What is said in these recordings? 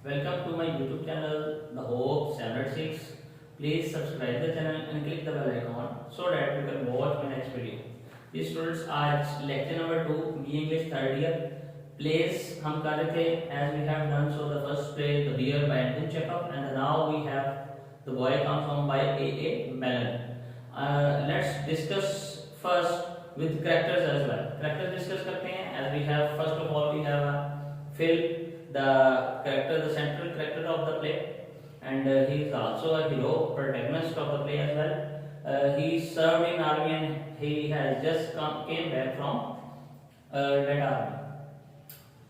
Welcome to my YouTube channel, The Hope 706. Please subscribe the channel and click the bell icon so that you can watch my next video. These students, आज lecture number 2 B English third year. Plays हम कर रहे थे as we have done. So the first play, The Bear by Anton Chekhov, and now we have The Boy Comes Home by A. Mellon. Let's discuss first with characters as well. Characters discuss करते हैं. As we have first of all we have Phil, the character, the central character of the play, and he is also a hero, protagonist of the play as well. He served in army and he has just came back from that army.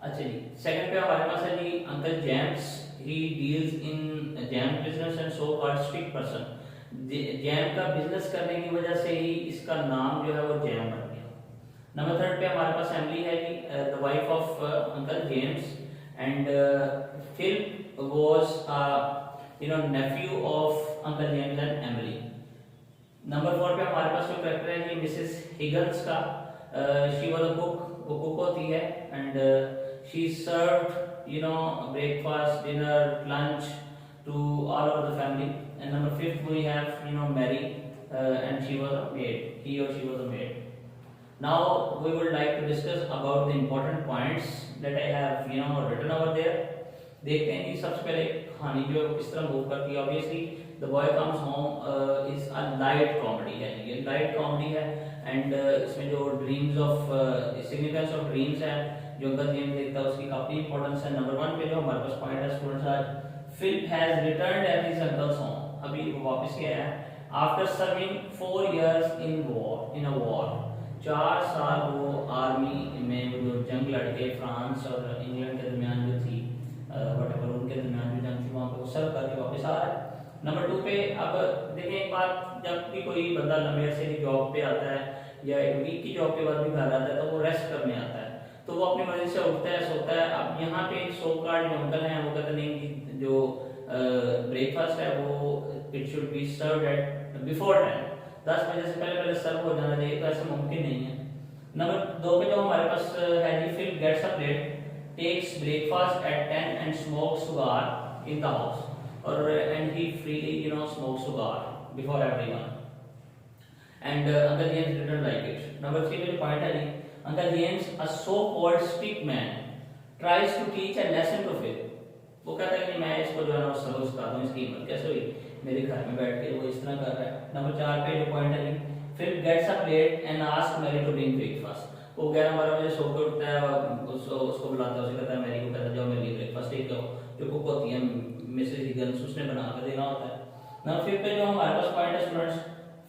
अच्छा जी, second पे हमारे पास है जी uncle James. He deals in jam business and so called strict person. Jam का business करने की वजह से ही इसका नाम जो है वो जैम बन गया. नंबर थर्ड पे हमारे पास एमिली है जी, the wife of uncle James, and Phil was nephew of Uncle James and Emily. Number 4 पे हमारे पास जो कैरेक्टर है जी मिसेस हिगन्स का. शी वाज अ कुक, वो कुक होती है, and she served breakfast, dinner, lunch to all of the family. And number 5 we have Mary, and she was a maid. He or she was a maid. Now we would like to discuss about the important points that I have written over there. देखते हैं कि सबसे पहले कहानी जो किस तरह move करती है. Obviously the boy comes home is a light comedy है. ये लाइट कॉमेडी है, एंड इसमें जो dreams of significance of dreams है जो अंकल जेम्स देखता है उसकी काफी इंपॉर्टेंस है. नंबर 1 पे जो हमारे पास पॉइंट है स्टूडेंट्स, आज Phil has returned at his uncle's home. अभी वो वापस गया है after serving 4 years in a war. 4 साल वो आर्मी में जो जंग लड़के फ्रांस और इंग्लैंड के दरमियान जो थी वटेवर उनके दरमियान जो जंग थी वहाँ पे वो सर्व करके वापस आ रहा है. नंबर 2 पे अब देखें एक बात, जब भी कोई बंदा लंबे अरसे की जॉब पे आता है या एक वीक की जॉब के बाद भी घर आता है तो वो रेस्ट करने आता है, तो वो अपनी मर्जी से उठता है, सोता है. अब यहाँ पे सो कार्ड जो अंकल हैं वो कहते नहीं कि जो ब्रेकफास्ट है वो it should be served at before 10 बजे से पहले पहले सर्व हो जाना चाहिए, तो ऐसा मुमकिन नहीं है. नंबर 2 पे जो हमारे पास है जी, Phil gets a plate, takes breakfast at 10 and smokes cigar in the house, और and he freely smokes cigar before everyone, and uncle James didn't like it. Number 3 पे जो पॉइंट है जी, uncle James a so called strict man tries to teach a lesson to Phil. वो कहता है कि मैं इसको जो है ना सबक सिखा दूं, इसकी हिम्मत कैसे हुई, मेरे घर में बैठ के वो इस तरह कर रहा है. नंबर 4 पे जो पॉइंट है जी, Phil gets a plate and ask Mary to bring breakfast. वो 11-12 बजे सो के उठता है, उसको बुलाता है, उसे कहता है मैरी को कहता है जाओ मेरे लिए ब्रेकफास्ट लेके आओ. जो कुक होती है मिसेस हिगन्स, उसने बना कर देना होता है. नंबर 5 पे जो हमारे पास पॉइंट है students,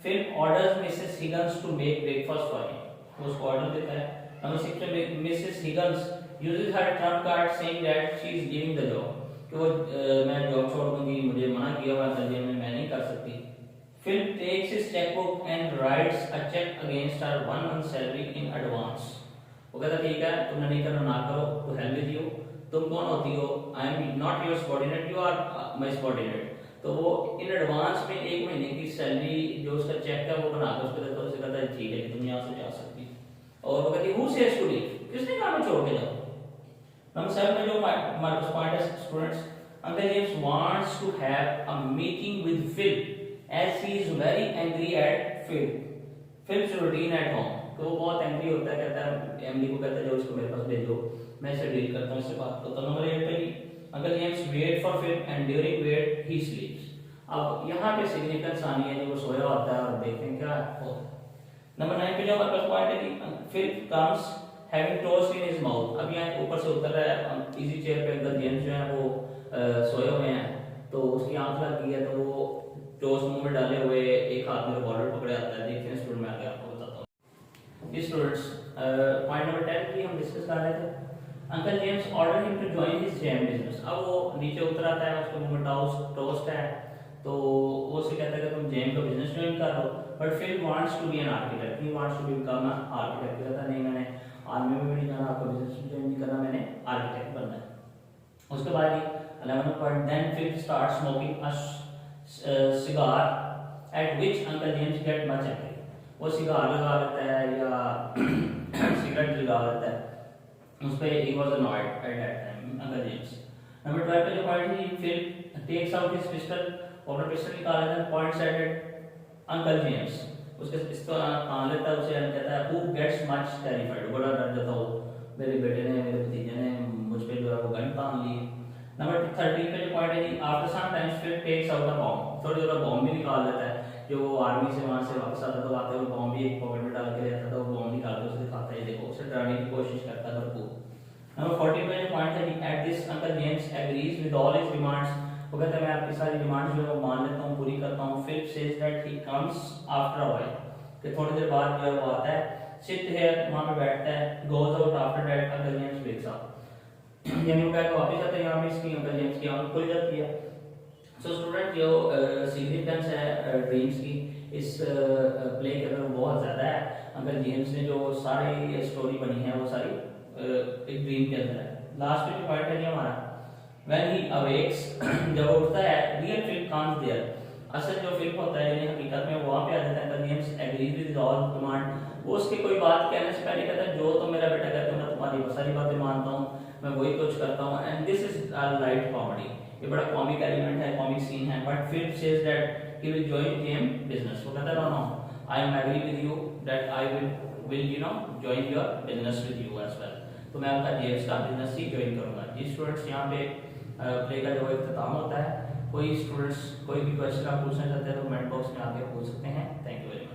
Phil orders Mrs Higgins to make breakfast for him. वो उसको ऑर्डर देता है. नंबर 6 पे Mrs Higgins uses her trump card saying that she is giving the job, कि वो मैं जॉब छोड़ दूंगी, मुझे मना किया हुआ है में मैं नहीं कर सकती. Phil takes his checkbook and writes a check against her 1 month salary in advance. वो कहता ठीक है, तुमने नहीं करना ना करो, तो हेल्प विद यू. तुम कौन होती हो? I am not your subordinate, you are my subordinate. तो वो इन एडवांस में 1 महीने की सैलरी जो उसका चेक है वो बनाकर उसको देता है. उसे कहता है ठीक है तुम यहाँ से जा सकती. और वो कहती है हु सेज टू लीव, किसने कहा मैं छोड़ के जाऊँ. नंबर 7 में जो हमारे पास पॉइंट है students, uncle James wants to have a meeting with Phil as he is very angry at Phil's routine at home. तो वो बहुत एंग्री होता है, कहता है एमिली को कहता है जो उसको मेरे पास भेजो, मैं इससे डील करता हूँ, इससे बात करता हूँ. नंबर 8 पे uncle James wait for Phil and during wait he sleeps. अब यहाँ पे सिग्निफिकेंस आनी है, जो वो सोया होता है और देखते हैं क्या होता है. नंबर 9 पे जो हमारे पास पॉइंट है कि Phil comes having toast in his mouth. अब यहाँ ऊपर से उतर रहा है इजी चेयर पे, अंकल जेम्स जो है वो सोए हुए हैं, तो उसकी आंख लग गई है, तो वो टोस्ट मुंह में डाले हुए एक हाथ में रिवॉल्वर पकड़े आता है. देखते हैं स्टूडेंट, मैं आगे आपको बताता हूँ. ये स्टूडेंट्स पॉइंट नंबर 10 की हम डिस्कस कर रहे थे. Uncle James order him to join his jam business. अब वो नीचे उतर आता है, उसके मुंह में टोस्ट है, तो वो उसे कहता है कि तुम जैम का बिजनेस ज्वाइन कर लो. But Phil wants to be an architect, he wants to become an architect. कहता नहीं मैंने आर्मी में भी नहीं जाना, आपका बिजनेस ज्वाइन नहीं करना, मैंने आर्किटेक्ट बनना है. उसके बाद 11 point, then Phil start smoking a cigar at which Uncle James get much angry. वो सिगार लगा लेता है या सिगरेट लगा लेता है, उस पे he was annoyed at that time Uncle James. Number 12 पे जो point he Philip takes out his pistol, और अपना पिस्टल निकाल लेता है, पॉइंट्स एट अंकल जेम्स, उसके पिस्तौल तान लेता है उसे, कहता है हु गेट्स मच टेरिफाइड, बड़ा डर जाता हो, मेरे बेटे ने, मेरे भतीजे ने मुझ पे जो है वो गन तान ली। नंबर 13 पे जो पॉइंट है जी, after some times Philip takes out a bomb, थोड़ी देर बॉम्ब भी निकाल लेता है, जो वो आर्मी से वहां से वापस आता तो आते हुए बॉम्ब भी एक पॉकेट में डाल के लेता था, वो बॉम्ब निकाल के उसे दिखाता है, देखो उसे डराने की कोशिश करता है भरपूर। नंबर 14 पे जो पॉइंट है जी, at this uncle James agrees with all his demands, वो कहता है मैं आपकी सारी डिमांड्स जो है वो मान लेता हूँ, पूरी करता हूँ। Philip says that he comes after a while, कि थोड़ी देर बाद जो है वो आता है, सिट हियर, वहां पे बैठता है, goes out after that uncle James wakes up, यानी वो कहकर वापस आता है, यहाँ पे इसकी अंकल जेम्स की आंख खुल जाती है। सो स्टूडेंट जो सिग्निफिकेंस है ड्रीम्स की इस प्ले के अंदर बहुत ज़्यादा है। अंकल जेम्स ने जो सारी स्टोरी बनी है वो सारी एक ड्रीम के अंदर है। लास्ट में जो पॉइंट है हमारा, व्हेन ही अवेक्स, जब वो उठता है, रियल फिल्म कम्स देयर, असल जो फिल्म होता है यानी हकीकत में वहाँ पे आ जाता है। Uncle James agrees with all demand, वो उसकी कोई बात कहने से पहले कहता है जो तो मेरा बेटा कहता है मैं तुम्हारी सारी बातें मानता हूँ, मैं वही कुछ करता हूँ। And this is a light comedy, ये बड़ा कॉमिक एलिमेंट है, कॉमिक सीन है। But Philip says that he will join jam business, वो कहता है no I am agree with you that I will you know join your business with you as well, तो मैं आपका James का business ही join करूंगा। जी students, यहाँ पे प्ले का जो इख्तिताम होता है। कोई स्टूडेंट्स कोई भी क्वेश्चन आप पूछना चाहते हैं तो कमेंट बॉक्स में आके पूछ सकते हैं। Thank you very much.